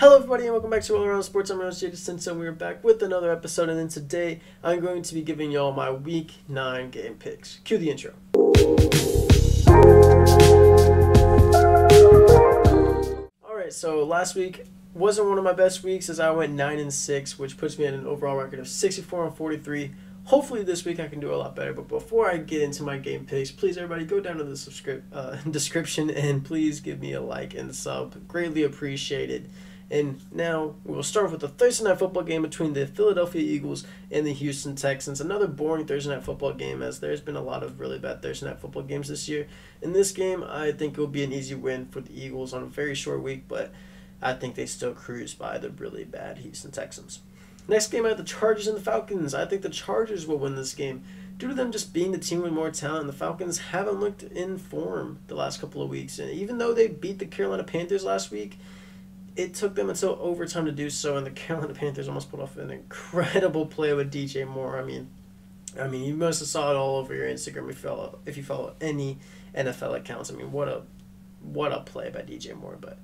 Hello everybody and welcome back to All Around Sports. I'm Rose Jadison, so we're back with another episode, and then today I'm going to be giving y'all my Week 9 game picks. Cue the intro. Alright, so last week wasn't one of my best weeks as I went 9-6, which puts me at an overall record of 64-43. Hopefully this week I can do a lot better, but before I get into my game picks, please everybody go down to the description and please give me a like and sub. Greatly appreciated. And now we'll start with the Thursday Night Football game between the Philadelphia Eagles and the Houston Texans. Another boring Thursday Night Football game, as there's been a lot of really bad Thursday Night Football games this year. In this game, I think it will be an easy win for the Eagles on a very short week, but I think they still cruise by the really bad Houston Texans. Next game, I have the Chargers and the Falcons. I think the Chargers will win this game. Due to them just being the team with more talent, the Falcons haven't looked in form the last couple of weeks. And even though they beat the Carolina Panthers last week, it took them until overtime to do so, and the Carolina Panthers almost pulled off an incredible play with DJ Moore. I mean, you must have saw it all over your Instagram if you follow any NFL accounts. I mean, what a play by DJ Moore. But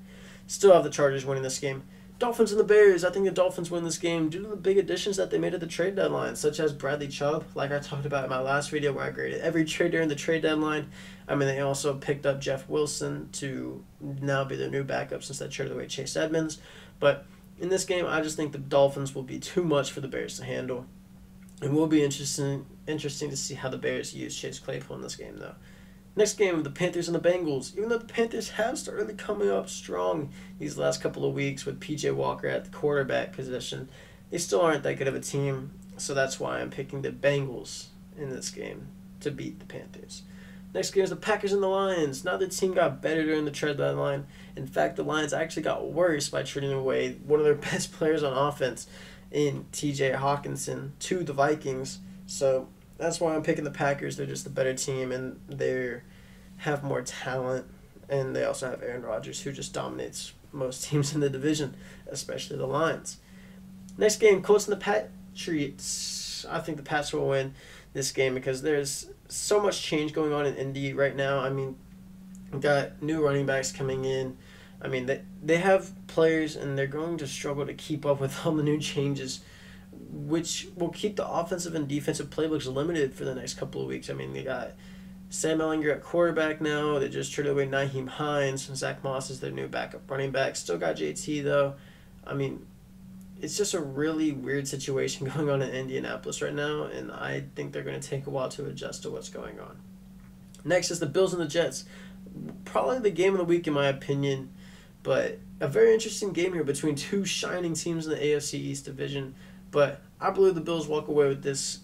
still have the Chargers winning this game. Dolphins and the Bears. I think the Dolphins win this game due to the big additions that they made at the trade deadline, such as Bradley Chubb, like I talked about in my last video where I graded every trade during the trade deadline. I mean, they also picked up Jeff Wilson to now be their new backup since they traded away Chase Edmonds. But in this game, I just think the Dolphins will be too much for the Bears to handle. It will be interesting to see how the Bears use Chase Claypool in this game, though. Next game, the Panthers and the Bengals. Even though the Panthers have started coming up strong these last couple of weeks with P.J. Walker at the quarterback position, they still aren't that good of a team, so that's why I'm picking the Bengals in this game to beat the Panthers. Next game is the Packers and the Lions. Now the team got better during the trade deadline. In fact, the Lions actually got worse by trading away one of their best players on offense in T.J. Hawkinson to the Vikings. So that's why I'm picking the Packers. They're just a better team, and they have more talent, and they also have Aaron Rodgers, who just dominates most teams in the division, especially the Lions. Next game, Colts and the Patriots. I think the Pats will win this game because there's so much change going on in Indy right now. I mean, we've got new running backs coming in. I mean, they have players, and they're going to struggle to keep up with all the new changes, which will keep the offensive and defensive playbooks limited for the next couple of weeks. I mean, they got Sam Ehlinger at quarterback now. They just traded away Nyheim Hines, and Zach Moss is their new backup running back. Still got JT, though. I mean, it's just a really weird situation going on in Indianapolis right now, and I think they're going to take a while to adjust to what's going on. Next is the Bills and the Jets. Probably the game of the week, in my opinion, but a very interesting game here between two shining teams in the AFC East division. But I believe the Bills walk away with this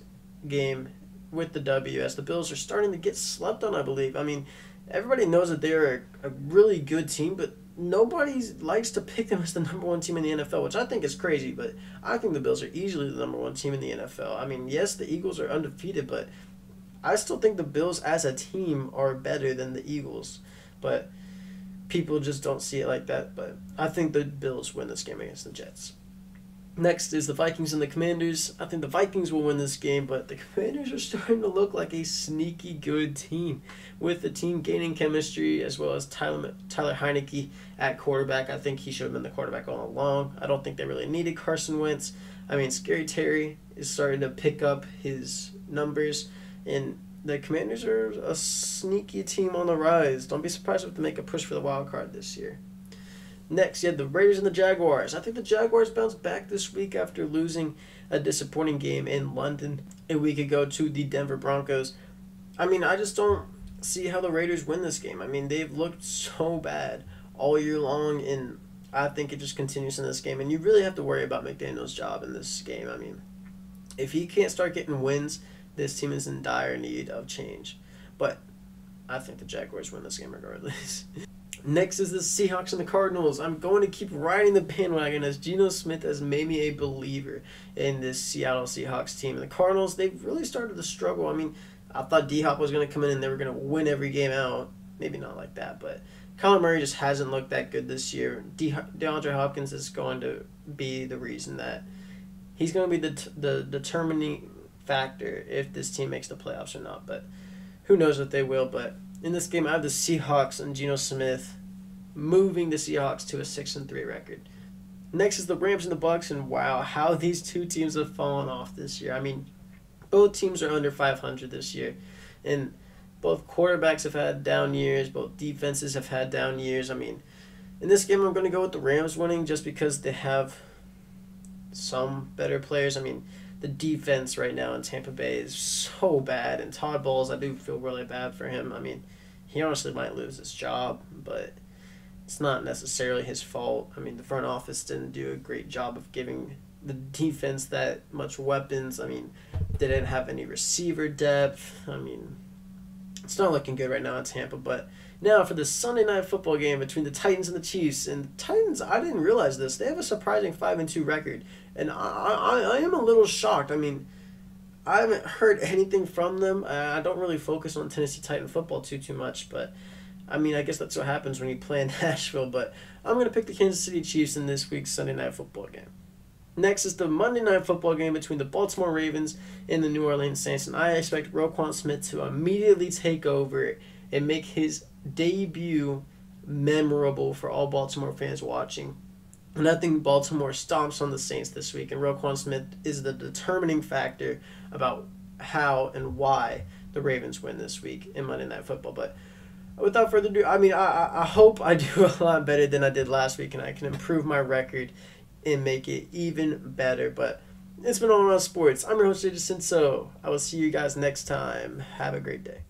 game with the W, as the Bills are starting to get slept on, I believe. I mean, everybody knows that they're a really good team, but nobody likes to pick them as the number one team in the NFL, which I think is crazy, but I think the Bills are easily the number one team in the NFL. I mean, yes, the Eagles are undefeated, but I still think the Bills as a team are better than the Eagles. But people just don't see it like that. But I think the Bills win this game against the Jets. Next is the Vikings and the Commanders. I think the Vikings will win this game, but the Commanders are starting to look like a sneaky good team, with the team gaining chemistry as well as Tyler Heineke at quarterback. I think he should have been the quarterback all along. I don't think they really needed Carson Wentz. I mean, Scary Terry is starting to pick up his numbers, and the Commanders are a sneaky team on the rise. Don't be surprised if they make a push for the wild card this year. Next, you had the Raiders and the Jaguars. I think the Jaguars bounced back this week after losing a disappointing game in London a week ago to the Denver Broncos. I mean, I just don't see how the Raiders win this game. I mean, they've looked so bad all year long, and I think it just continues in this game. And you really have to worry about McDaniel's job in this game. I mean, if he can't start getting wins, this team is in dire need of change. But I think the Jaguars win this game regardless. Next is the Seahawks and the Cardinals. I'm going to keep riding the bandwagon, as Geno Smith has made me a believer in this Seattle Seahawks team. And the Cardinals, they've really started to struggle. I mean, I thought D-Hop was going to come in and they were going to win every game out. Maybe not like that, but Kyler Murray just hasn't looked that good this year. DeAndre Hopkins is going to be the reason that he's going to be the determining factor if this team makes the playoffs or not. But who knows if they will. But in this game, I have the Seahawks and Geno Smith moving the Seahawks to a 6-3 record. Next is the Rams and the Bucks, and wow, how these two teams have fallen off this year. I mean, both teams are under 500 this year, and both quarterbacks have had down years. Both defenses have had down years. I mean, in this game, I'm going to go with the Rams winning just because they have some better players. I mean, the defense right now in Tampa Bay is so bad, and Todd Bowles, I do feel really bad for him. I mean, he honestly might lose his job, but it's not necessarily his fault. I mean, the front office didn't do a great job of giving the defense that much weapons. I mean, they didn't have any receiver depth. I mean, it's not looking good right now in Tampa. But now for the Sunday night football game between the Titans and the Chiefs. And the Titans, I didn't realize this. They have a surprising 5-2 record. And I am a little shocked. I mean, I haven't heard anything from them. I don't really focus on Tennessee Titan football too much, but I mean, I guess that's what happens when you play in Nashville. But I'm going to pick the Kansas City Chiefs in this week's Sunday night football game. Next is the Monday night football game between the Baltimore Ravens and the New Orleans Saints, and I expect Roquan Smith to immediately take over and make his debut memorable for all Baltimore fans watching. And I think Baltimore stomps on the Saints this week, and Roquan Smith is the determining factor about how and why the Ravens win this week in Monday Night Football. But without further ado, I mean, I hope I do a lot better than I did last week, and I can improve my record and make it even better. But it's been All Around Sports. I'm your host, Jason, so I will see you guys next time. Have a great day.